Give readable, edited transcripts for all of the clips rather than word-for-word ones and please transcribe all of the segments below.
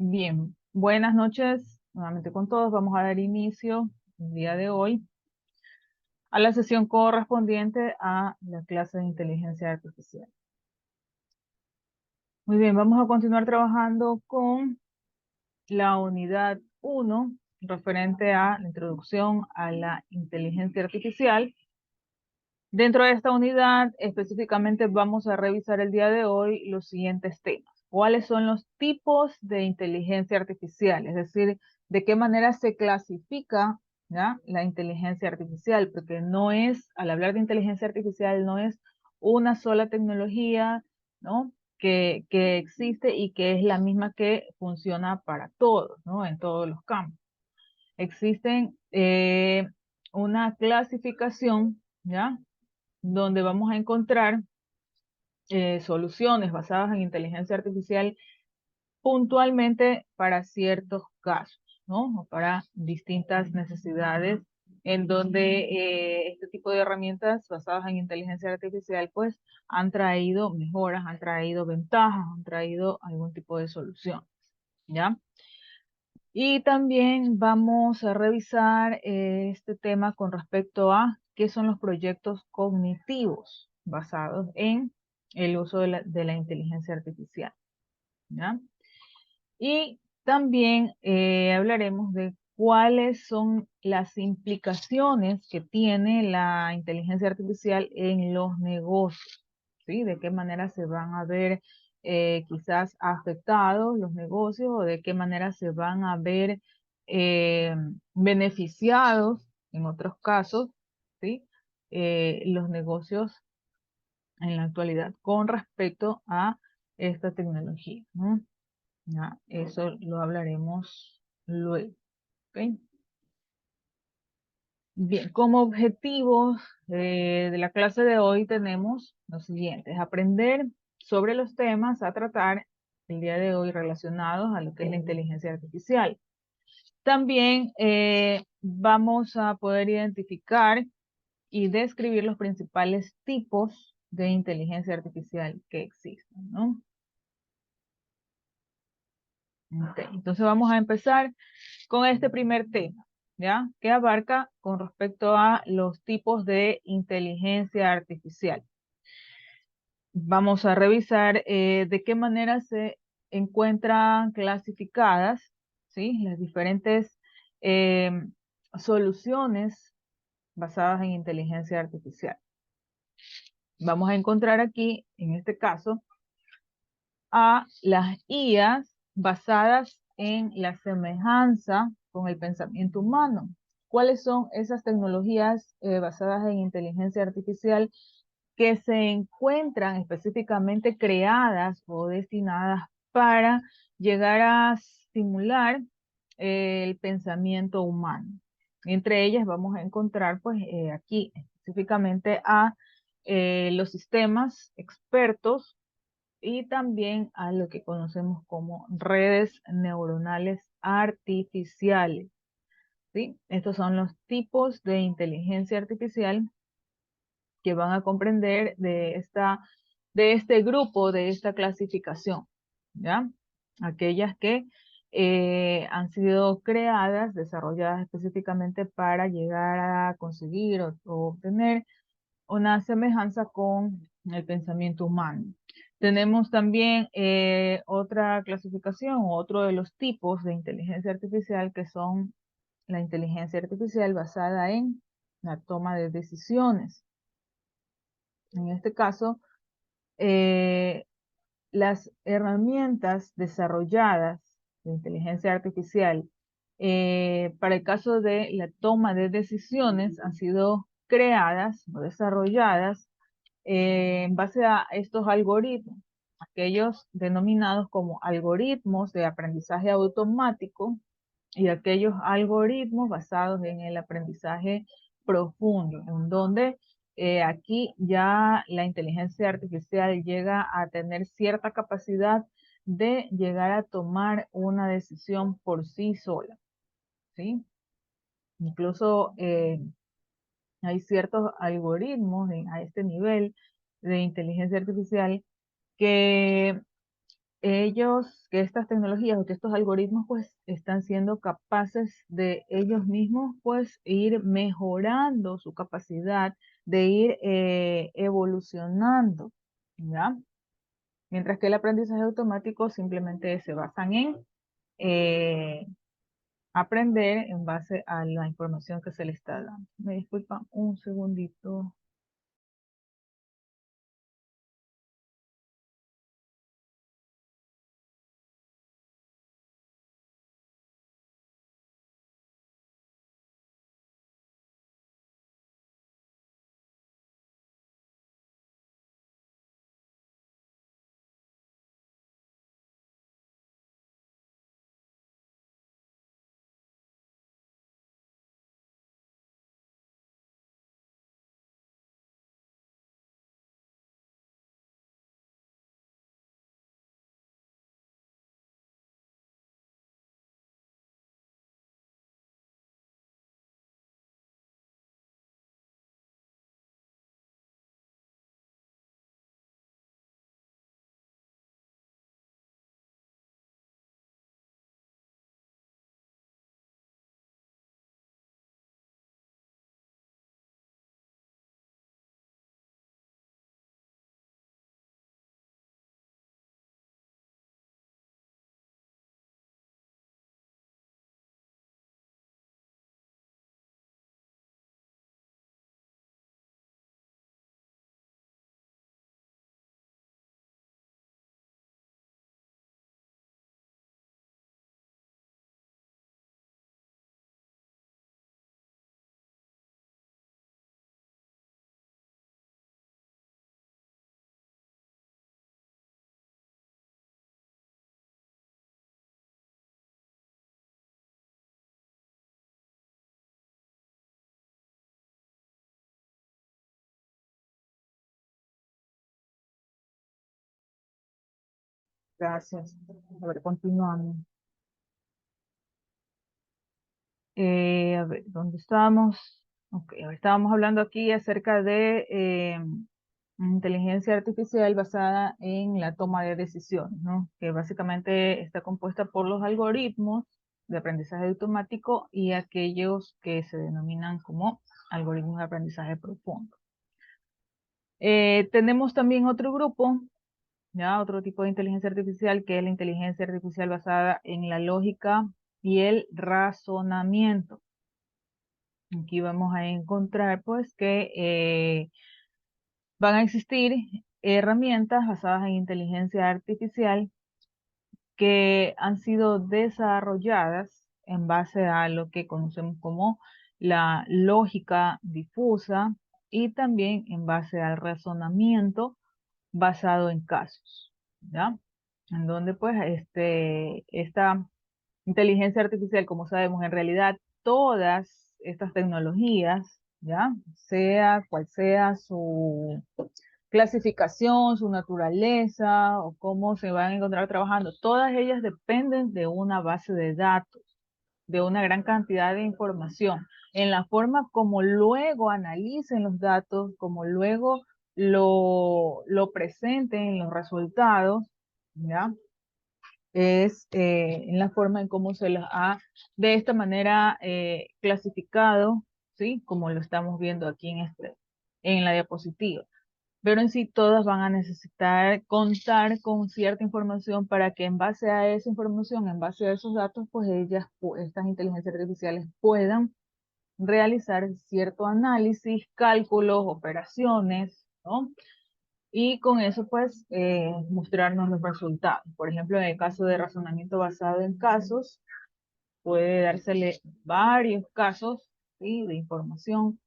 Bien, buenas noches nuevamente con todos. Vamos a dar inicio el día de hoy a la sesión correspondiente a la clase de inteligencia artificial. Muy bien, vamos a continuar trabajando con la unidad 1 referente a la introducción a la inteligencia artificial. Dentro de esta unidad, específicamente vamos a revisar el día de hoy los siguientes temas. ¿Cuáles son los tipos de inteligencia artificial? Es decir, de qué manera se clasifica, ¿ya?, la inteligencia artificial, porque no es, al hablar de inteligencia artificial, no es una sola tecnología, ¿no?, que existe y que es la misma que funciona para todos, ¿no?, en todos los campos. Existen una clasificación, ¿ya?, donde vamos a encontrar soluciones basadas en inteligencia artificial puntualmente para ciertos casos, ¿no? O para distintas necesidades en donde este tipo de herramientas basadas en inteligencia artificial pues han traído mejoras, han traído ventajas, han traído algún tipo de solución, ¿ya? Y también vamos a revisar este tema con respecto a qué son los proyectos cognitivos basados en el uso de la inteligencia artificial, ¿ya? Y también hablaremos de cuáles son las implicaciones que tiene la inteligencia artificial en los negocios, ¿sí? De qué manera se van a ver quizás afectados los negocios o de qué manera se van a ver eh, beneficiados en otros casos, ¿sí? Los negocios en la actualidad con respecto a esta tecnología, ¿no? Ya, eso lo hablaremos luego. ¿Ok? Bien, como objetivos de la clase de hoy tenemos los siguientes: aprender sobre los temas a tratar el día de hoy relacionados a lo que es la inteligencia artificial. También vamos a poder identificar y describir los principales tipos de inteligencia artificial que existen, ¿no? Ok, entonces vamos a empezar con este primer tema, ¿ya? Que abarca con respecto a los tipos de inteligencia artificial. Vamos a revisar de qué manera se encuentran clasificadas, ¿sí?, las diferentes eh, soluciones basadas en inteligencia artificial. Vamos a encontrar aquí, en este caso, a las IAs basadas en la semejanza con el pensamiento humano. ¿Cuáles son esas tecnologías basadas en inteligencia artificial que se encuentran específicamente creadas o destinadas para llegar a simular el pensamiento humano? Entre ellas vamos a encontrar, pues, aquí específicamente a los sistemas expertos y también a lo que conocemos como redes neuronales artificiales, ¿sí? Estos son los tipos de inteligencia artificial que van a comprender de este grupo, de esta clasificación, ¿ya? Aquellas que han sido creadas, desarrolladas específicamente para llegar a conseguir o obtener una semejanza con el pensamiento humano. Tenemos también otra clasificación, otro de los tipos de inteligencia artificial que son la inteligencia artificial basada en la toma de decisiones. En este caso, eh, las herramientas desarrolladas de inteligencia artificial para el caso de la toma de decisiones han sido creadas o desarrolladas en base a estos algoritmos, aquellos denominados como algoritmos de aprendizaje automático y aquellos algoritmos basados en el aprendizaje profundo, en donde aquí ya la inteligencia artificial llega a tener cierta capacidad de llegar a tomar una decisión por sí sola, ¿sí? Incluso hay ciertos algoritmos a este nivel de inteligencia artificial que que estas tecnologías o que estos algoritmos pues están siendo capaces de ellos mismos pues ir mejorando su capacidad de ir evolucionando, ¿ya? Mientras que el aprendizaje automático simplemente se basan en eh, aprender en base a la información que se le está dando. Me disculpan un segundito. Gracias. A ver, continuamos. A ver, ¿dónde estábamos? Ok, a ver, estábamos hablando aquí acerca de inteligencia artificial basada en la toma de decisiones, ¿no? Que básicamente está compuesta por los algoritmos de aprendizaje automático y aquellos que se denominan como algoritmos de aprendizaje profundo. Tenemos también otro grupo, ya otro tipo de inteligencia artificial, que es la inteligencia artificial basada en la lógica y el razonamiento. Aquí vamos a encontrar pues que van a existir herramientas basadas en inteligencia artificial que han sido desarrolladas en base a lo que conocemos como la lógica difusa y también en base al razonamiento basado en casos, ¿ya? En donde pues esta inteligencia artificial, como sabemos, en realidad todas estas tecnologías, ¿ya? Sea cual sea su clasificación, su naturaleza o cómo se van a encontrar trabajando, todas ellas dependen de una base de datos, de una gran cantidad de información. En la forma como luego analicen los datos, como luego lo presenten en los resultados, ¿ya? Es en la forma en cómo se los ha de esta manera clasificado, ¿sí? Como lo estamos viendo aquí en la diapositiva. Pero en sí todas van a necesitar contar con cierta información para que en base a esa información, en base a esos datos, pues estas inteligencias artificiales puedan realizar cierto análisis, cálculos, operaciones, ¿no? Y con eso, pues, mostrarnos los resultados. Por ejemplo, en el caso de razonamiento basado en casos, puede dársele varios casos, ¿sí? De información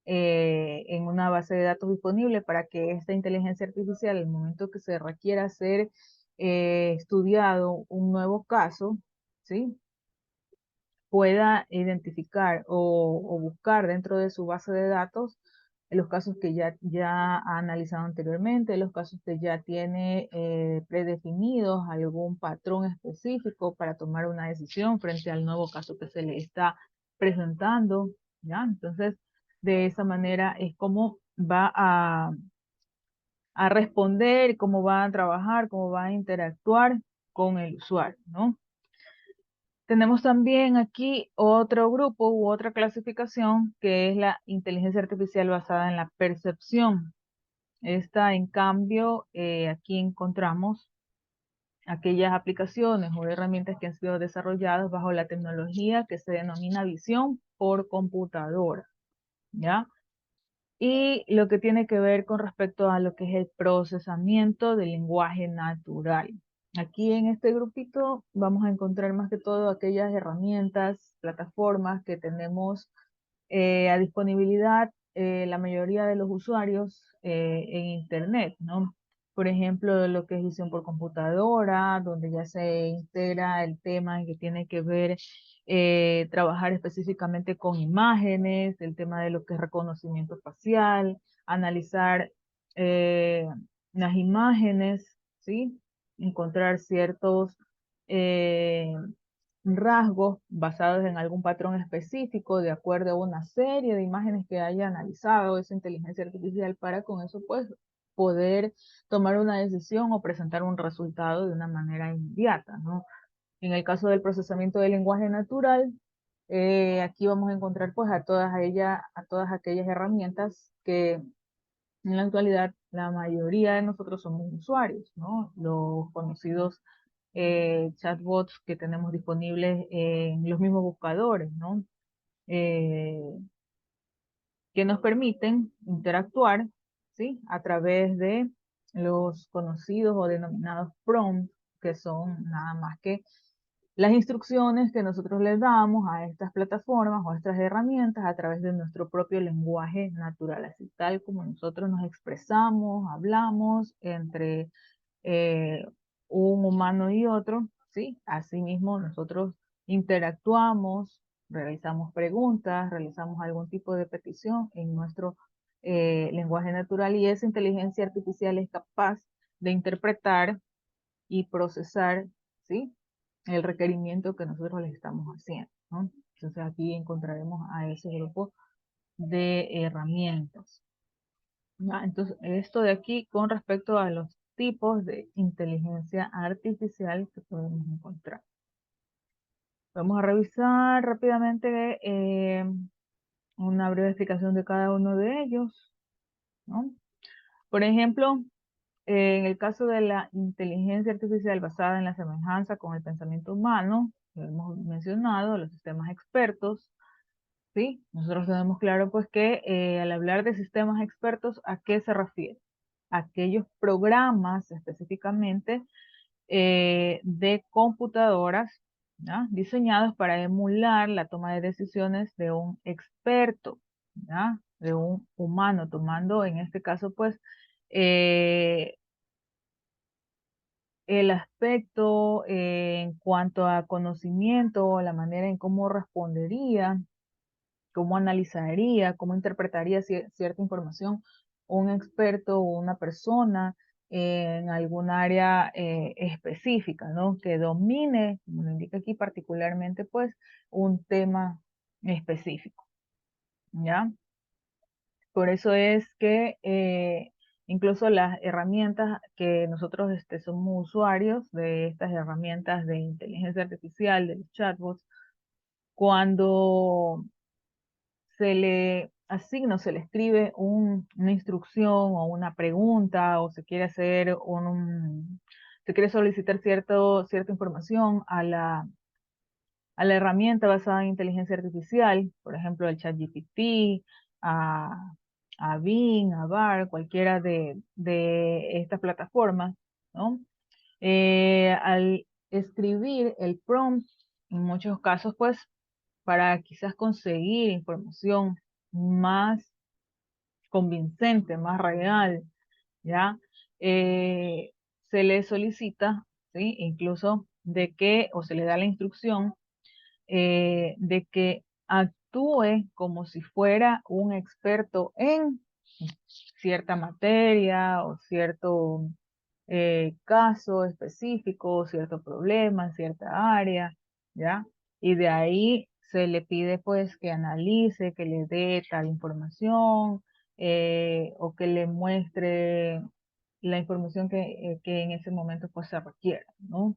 en una base de datos disponible para que esta inteligencia artificial, el momento que se requiera ser estudiado un nuevo caso, ¿sí? Pueda identificar o buscar dentro de su base de datos los casos que ya ha analizado anteriormente, los casos que ya tiene predefinidos, algún patrón específico para tomar una decisión frente al nuevo caso que se le está presentando, ¿ya? Entonces, de esa manera es como va a responder, cómo van a trabajar, cómo van a interactuar con el usuario, ¿no? Tenemos también aquí otro grupo u otra clasificación que es la inteligencia artificial basada en la percepción. Esta, en cambio, aquí encontramos aquellas aplicaciones o herramientas que han sido desarrolladas bajo la tecnología que se denomina visión por computadora, ¿ya? Y lo que tiene que ver con respecto a lo que es el procesamiento del lenguaje natural. Aquí en este grupito vamos a encontrar más que todo aquellas herramientas, plataformas que tenemos a disponibilidad la mayoría de los usuarios en Internet, ¿no? Por ejemplo, lo que es visión por computadora, donde ya se integra el tema que tiene que ver trabajar específicamente con imágenes, el tema de lo que es reconocimiento facial, analizar eh, las imágenes, ¿sí? Encontrar ciertos eh, rasgos basados en algún patrón específico de acuerdo a una serie de imágenes que haya analizado esa inteligencia artificial para con eso pues poder tomar una decisión o presentar un resultado de una manera inmediata, ¿no? En el caso del procesamiento del lenguaje natural, aquí vamos a encontrar pues a todas aquellas herramientas que en la actualidad la mayoría de nosotros somos usuarios, ¿no? Los conocidos chatbots que tenemos disponibles en los mismos buscadores, ¿no? Eh, que nos permiten interactuar, ¿sí? A través de los conocidos o denominados prompts, que son nada más que las instrucciones que nosotros les damos a estas plataformas o a estas herramientas a través de nuestro propio lenguaje natural, así tal como nosotros nos expresamos, hablamos entre eh, un humano y otro, ¿sí? Asimismo, nosotros interactuamos, realizamos preguntas, realizamos algún tipo de petición en nuestro lenguaje natural y esa inteligencia artificial es capaz de interpretar y procesar, ¿sí? El requerimiento que nosotros le estamos haciendo, ¿no? Entonces aquí encontraremos a ese grupo de herramientas. ¿Ya? Entonces, esto de aquí con respecto a los tipos de inteligencia artificial que podemos encontrar. Vamos a revisar rápidamente una breve explicación de cada uno de ellos, ¿no? Por ejemplo, en el caso de la inteligencia artificial basada en la semejanza con el pensamiento humano, lo hemos mencionado, los sistemas expertos, ¿sí? Nosotros tenemos claro pues que al hablar de sistemas expertos, ¿a qué se refiere? Aquellos programas específicamente de computadoras, ¿ya? Diseñados para emular la toma de decisiones de un experto, ¿ya? De un humano, tomando en este caso pues eh, el aspecto en cuanto a conocimiento, la manera en cómo respondería, cómo analizaría, cómo interpretaría cierta información un experto o una persona en algún área específica, ¿no? Que domine, como lo indica aquí particularmente, pues, un tema específico, ¿ya? Por eso es que incluso las herramientas que nosotros somos usuarios de estas herramientas de inteligencia artificial, de los chatbots, cuando se le asigna, se le escribe una instrucción o una pregunta o se quiere hacer se quiere solicitar cierta información a la herramienta basada en inteligencia artificial, por ejemplo, el ChatGPT, a, a Bing, a Bard, cualquiera de estas plataformas, ¿no? Al escribir el prompt, en muchos casos, pues, para quizás conseguir información más convincente, más real, ¿ya? Eh, Se le solicita, ¿sí? Incluso de que, o se le da la instrucción de que actúe como si fuera un experto en cierta materia o cierto caso específico, cierto problema en cierta área, ¿ya? Y de ahí se le pide pues que analice, que le dé tal información o que le muestre la información que en ese momento pues se requiera, ¿no?